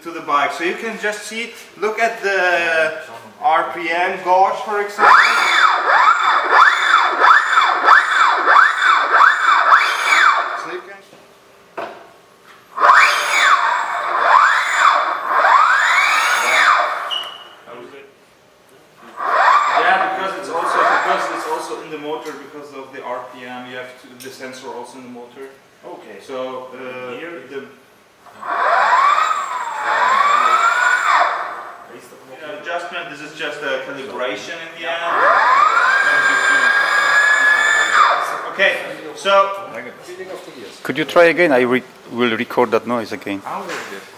to the bike. So you can just see, look at the RPM gauge, for example. So you can in the motor, because of the RPM, you have the sensor also in the motor. Okay. So here the adjustment. This is just a calibration in the end. Okay. So Could you try again? I will record that noise again. I will.